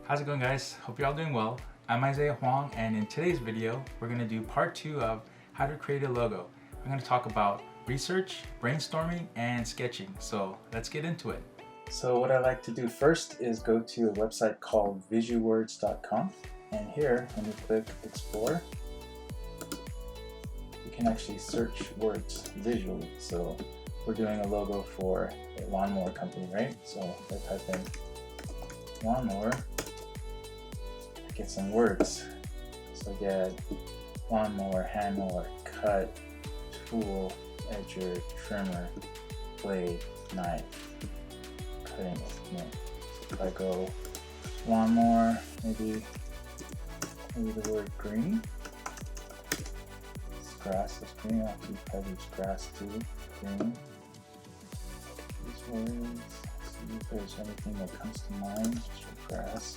How's it going, guys? Hope you're all doing well. I'm Isaiah Huang, and in today's video we're going to do part 2 of how to create a logo. I'm going to talk about research, brainstorming, and sketching. So let's get into it. So what I like to do first is go to a website called visuwords.com, and here when you click explore you can actually search words visually. So we're doing a logo for a lawnmower company, right? So I type in lawnmower, get some words. So I get lawnmower, hand mower, cut, tool, edger, trimmer, blade, knife, cutting instrument. So if I go lawnmower, maybe the word green. This grass is green. I'll probably use grass too. Green. These words. See if there's anything that comes to mind. Just for grass.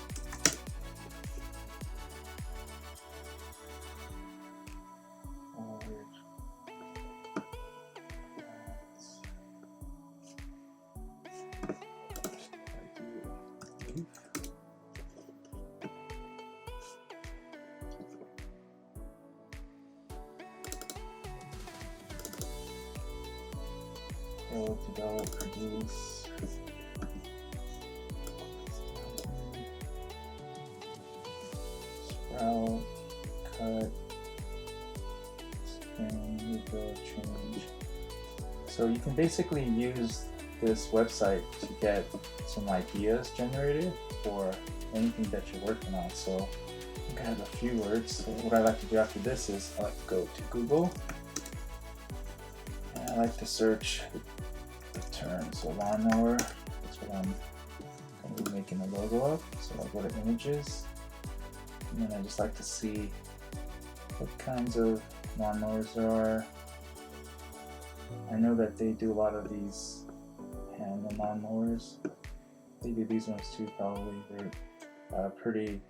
Develop, produce, sprout, cut, spring, rebuild, change. So you can basically use this website to get some ideas generated for anything that you're working on. So I think I have a few words. So what I like to do after this is I like to go to Google, and I like to search term. So lawnmower, that's what I'm going to be making a logo of. So I'll go to images, and then I just like to see what kinds of lawnmowers there are. I know that they do a lot of these hand lawnmowers. They do these ones too, probably. They're pretty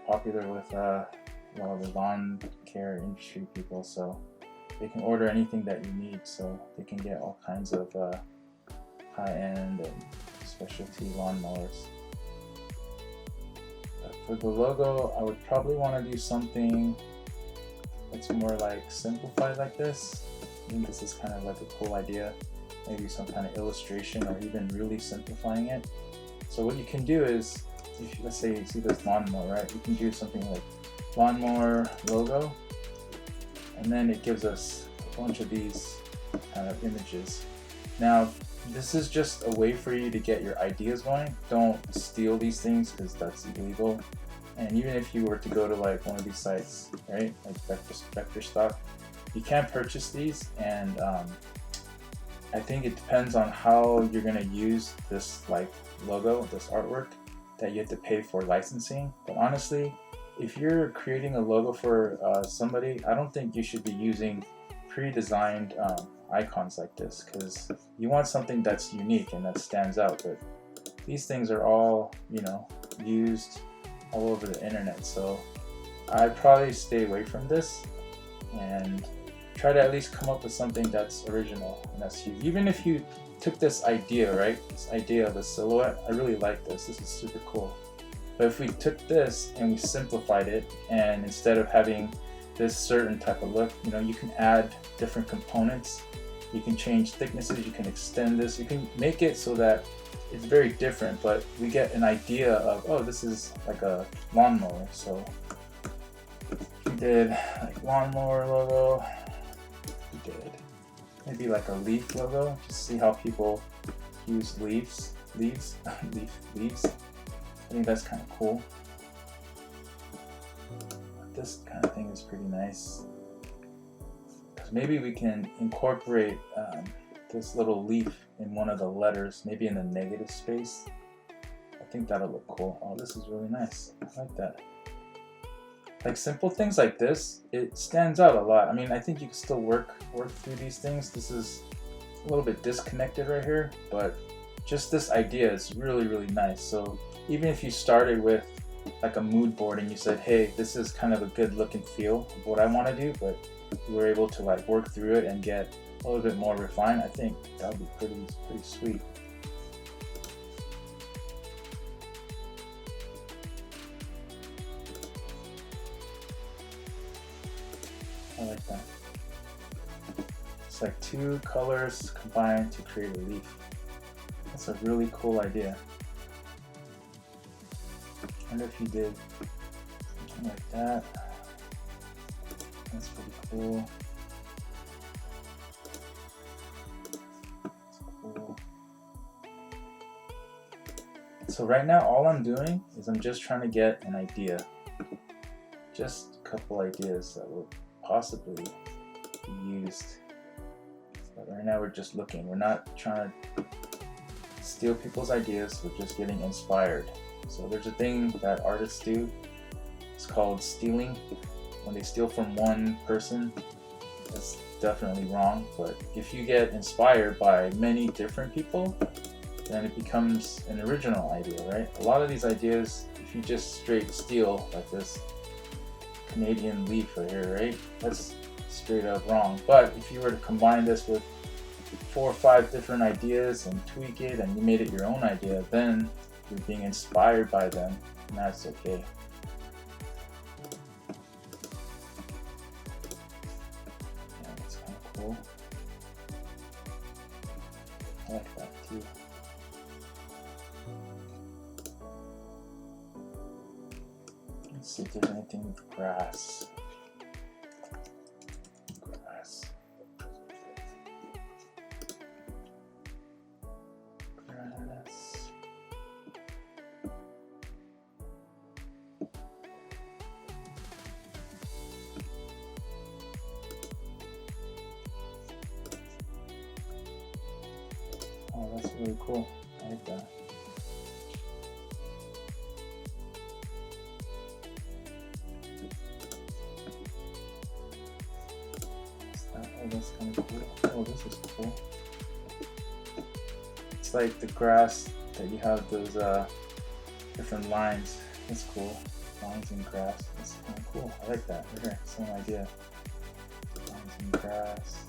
popular with a lot of the lawn care industry people, so they can order anything that you need, so they can get all kinds of high-end and specialty lawnmowers. For the logo, I would probably want to do something that's more like simplified like this. I think this is kind of like a cool idea. Maybe some kind of illustration or even really simplifying it. So what you can do is, if let's say you see this lawnmower, right? You can do something like lawnmower logo, and then it gives us a bunch of these kind of images. Now, this is just a way for you to get your ideas going. Don't steal these things because that's illegal. And even if you were to go to like one of these sites, right, like vector stock, you can purchase these, and I think it depends on how you're gonna use this like logo, this artwork, that you have to pay for licensing. But honestly, if you're creating a logo for somebody, I don't think you should be using pre-designed icons like this, because you want something that's unique and that stands out. But these things are all, you know, used all over the internet, so I'd probably stay away from this and try to at least come up with something that's original and that's you. Even if you took this idea, right, this idea of the silhouette, I really like this. This is super cool. But if we took this and we simplified it, and instead of having this certain type of look, you know, you can add different components, you can change thicknesses, you can extend this, you can make it so that it's very different, but we get an idea of, oh, this is like a lawnmower. So we did like lawnmower logo, we did maybe like a leaf logo, just see how people use leaves. I think that's kind of cool. This kind of thing is pretty nice. Maybe we can incorporate this little leaf in one of the letters, maybe in the negative space. I think that'll look cool. Oh, this is really nice. I like that. Like simple things like this, it stands out a lot. I mean, I think you can still work through these things. This is a little bit disconnected right here, but just this idea is really, really nice. So even if you started with like a mood board and you said, hey, this is kind of a good look and feel of what I want to do, but you were able to like work through it and get a little bit more refined, I think that would be pretty sweet. like that. It's like two colors combined to create a leaf. That's a really cool idea. I wonder if you did something like that. That's pretty cool. That's cool. So right now all I'm doing is I'm just trying to get an idea. Just a couple ideas that will possibly be used. But right now we're just looking. We're not trying to steal people's ideas, we're just getting inspired. So there's a thing that artists do. It's called stealing. When they steal from one person, that's definitely wrong. But if you get inspired by many different people, then it becomes an original idea, right? A lot of these ideas, if you just straight steal, like this Canadian leaf right here, right? That's straight up wrong. But if you were to combine this with 4 or 5 different ideas and tweak it and you made it your own idea, then you're being inspired by them, and that's okay. Yeah, that's kind of cool. I like that too. Let's see if there's anything with grass. Grass. Oh, that's really cool. I like that. Oh, that's kind of cool. Oh, this is cool. It's like the grass that you have those different lines. That's cool. Lines in grass. That's kind of cool. I like that. Right here, same idea. Lines in grass.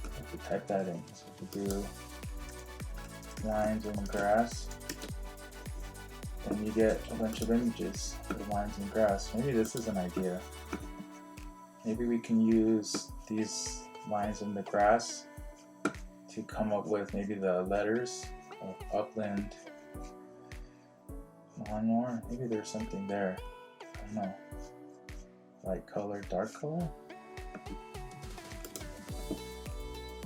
I have to type that in. So if we do lines in grass, then you get a bunch of images of lines in grass. Maybe this is an idea. Maybe we can use these lines in the grass to come up with maybe the letters of upland lawnmower. Maybe there's something there. I don't know. Light color, dark color?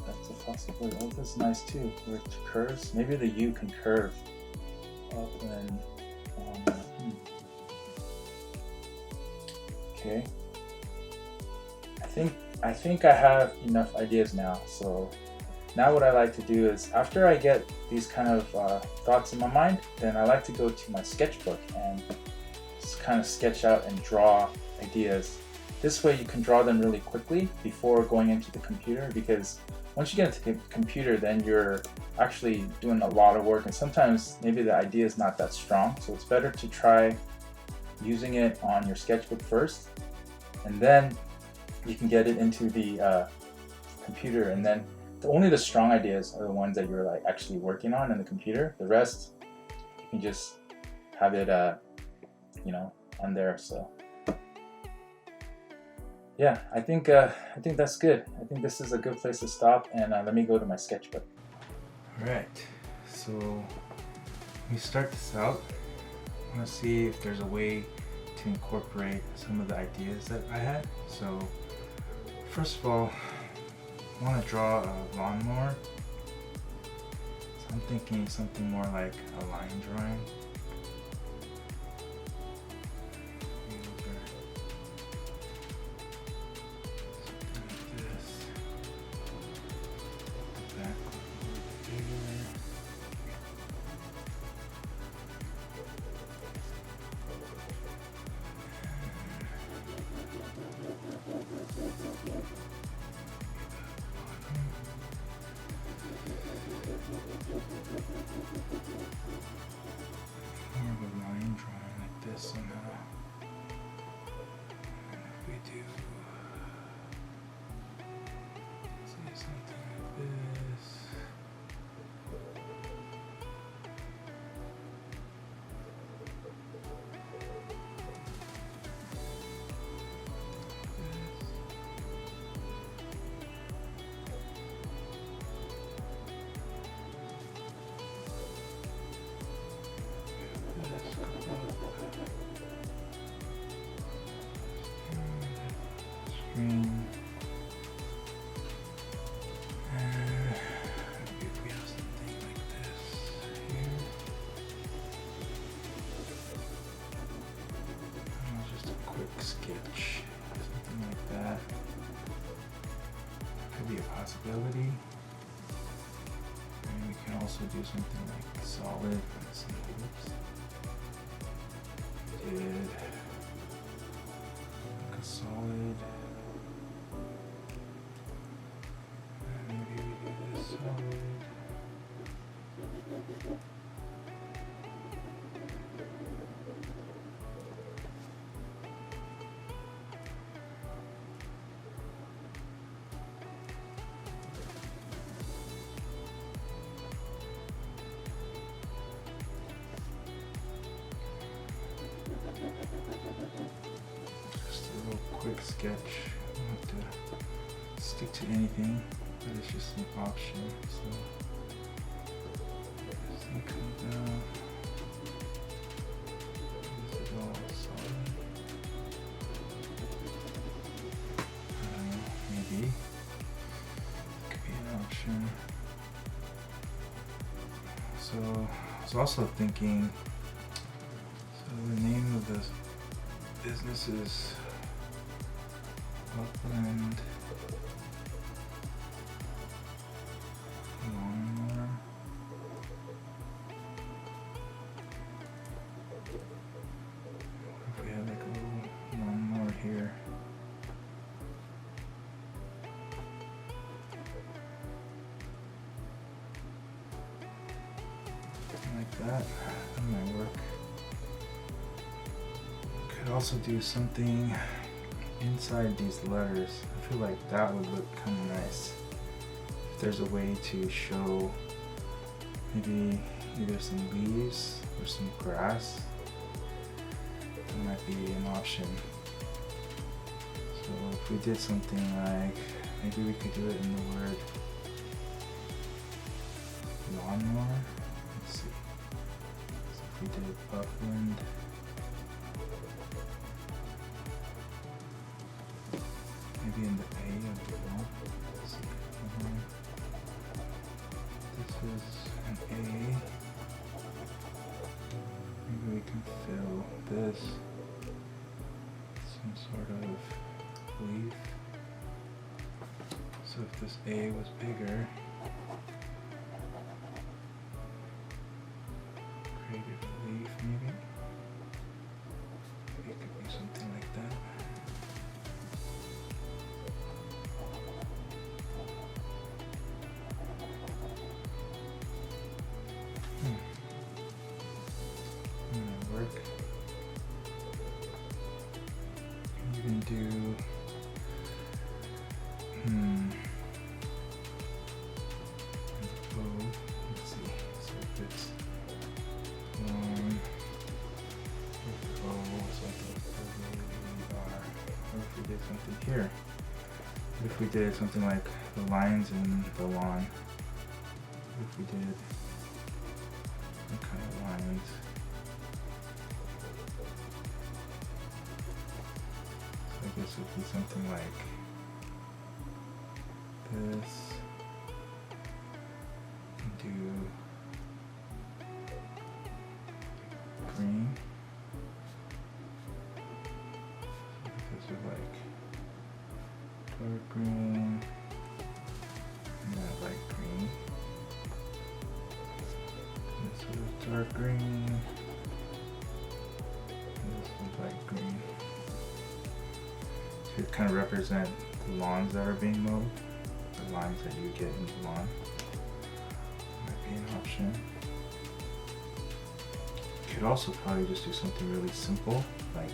That's a possibility. Oh, this is nice too. Where it curves. Maybe the U can curve upland lawnmower. Okay. I think I have enough ideas now. So now what I like to do is, after I get these kind of thoughts in my mind, then I like to go to my sketchbook and just kind of sketch out and draw ideas. This way you can draw them really quickly before going into the computer, because once you get into the computer, then you're actually doing a lot of work, and sometimes maybe the idea is not that strong. So it's better to try using it on your sketchbook first, and then you can get it into the computer, and then only the strong ideas are the ones that you're like actually working on in the computer. The rest you can just have it you know, on there. So yeah, I think that's good. I think this is a good place to stop, and let me go to my sketchbook. Alright, so let me start this out. I want to see if there's a way to incorporate some of the ideas that I had. So first of all, I want to draw a lawnmower. So I'm thinking something more like a line drawing. More of a line drawing like this somehow. And if we do say something like this. sketch, something like that. Could be a possibility. And we can also do something like solid. Let's see. Oops. Did like a solid. Maybe we do this solid. Quick sketch. I don't have to stick to anything, but it's just an option. So this comes down. This is all solid. I don't know, maybe. Could be an option. So I was also thinking, so the name of this business is Upland Lawnmower. What if we had like a little lawnmower here? Something like that. That might work. Could also do something inside these letters. I feel like that would look kind of nice. If there's a way to show maybe either some leaves or some grass, that might be an option. So if we did something like, maybe we could do it in the word lawnmower. Let's see. So if we did upland, maybe in the A of the lawn. Let's see. This is an A. Maybe we can fill this some sort of leaf. So if this A was bigger, created a leaf maybe. Maybe it could be something like that. Work. You can do let's see. So if it's long, so what if we did something here? What if we did something like the lines in the lawn? What if we did what kind of lines? I guess it would be something like this. Do green. This is like dark green and that light green. This is dark green. And this is light green. To kind of represent the lawns that are being mowed, the lines that you get in the lawn. Might be an option. You could also probably just do something really simple, like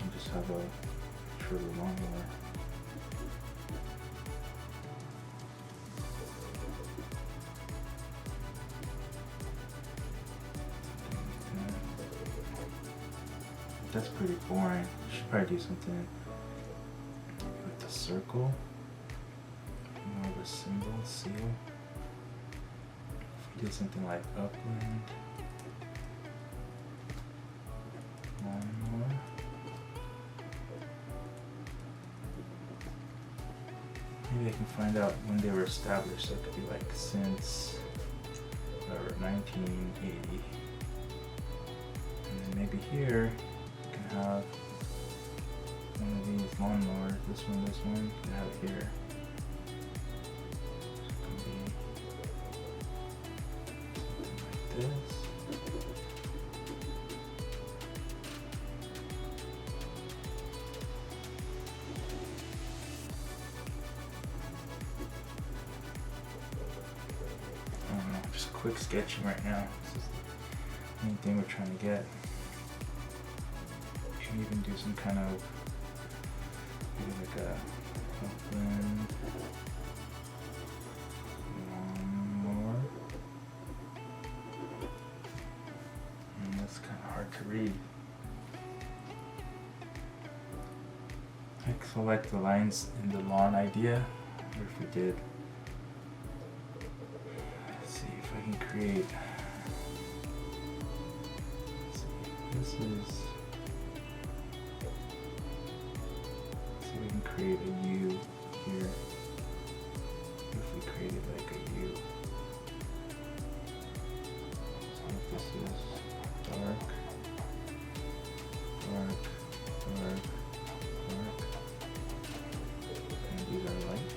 and just have a shorter lawnmower. That's pretty boring. Should probably do something with the circle. More of a symbol, seal. If we did something like upland, lawnmower. Maybe I can find out when they were established. So it could be like since or 1980. And then maybe here you can have one of these lawnmowers. This one, you can have it here. So it can be something like this. Just quick sketching right now. This is the main thing we're trying to get. You can even do some kind of maybe like a blend. One more. And that's kind of hard to read. I select the lines in the lawn idea, or if we did. I can create, let's see, this is, so we can create a U here, if we created like a U. So if this is dark, dark, dark, dark, and these are light.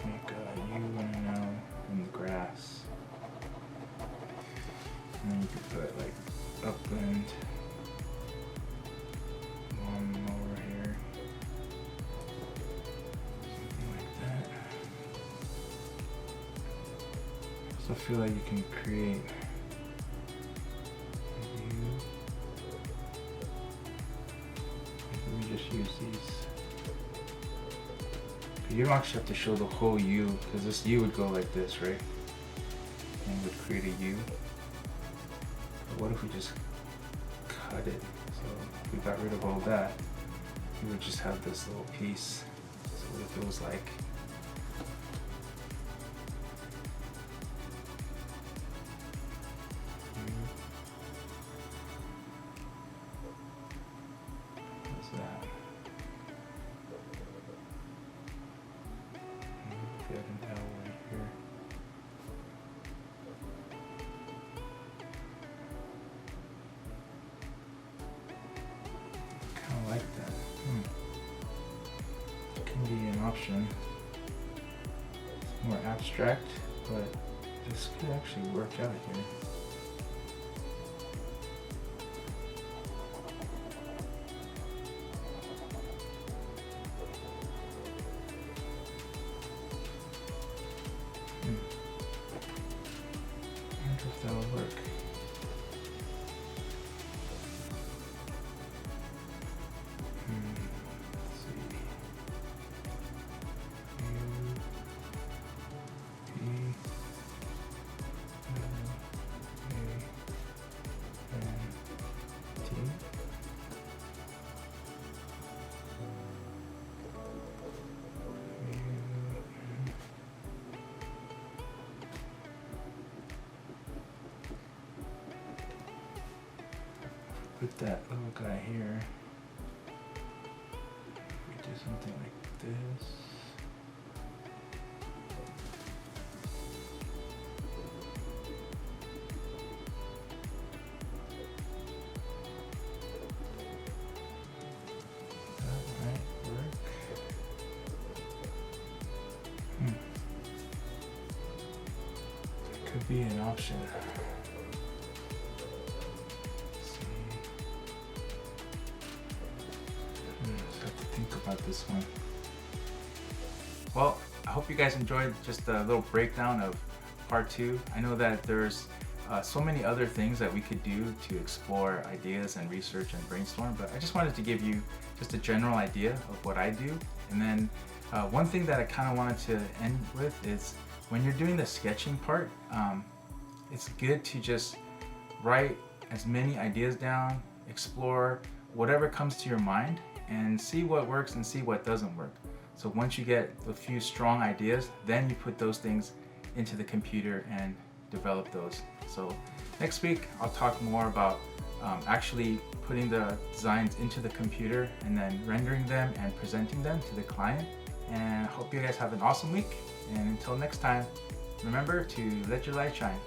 Make a U and an L in the grass. And then you could put like upland one over here. Something like that. So I feel like you can create a U. Maybe we just use these. You don't actually have to show the whole U, because this U would go like this, right? And would create a U. But what if we just cut it? So if we got rid of all that, we would just have this little piece. So what if it was like, what's that? Get an L right here. Kind of like that. It can be an option. It's more abstract, but this could actually work out here. I wonder if that'll work. Let's see. U, P, L, A, N, T. Put that little guy here. If we do something like this. That might work. Could be an option. Think about this one. Well, I hope you guys enjoyed just a little breakdown of part 2. I know that there's so many other things that we could do to explore ideas and research and brainstorm, but I just wanted to give you just a general idea of what I do. And then one thing that I kind of wanted to end with is when you're doing the sketching part, it's good to just write as many ideas down, explore whatever comes to your mind, and see what works and see what doesn't work. So once you get a few strong ideas, then you put those things into the computer and develop those. So next week I'll talk more about actually putting the designs into the computer and then rendering them and presenting them to the client. And I hope you guys have an awesome week, and until next time, remember to let your light shine.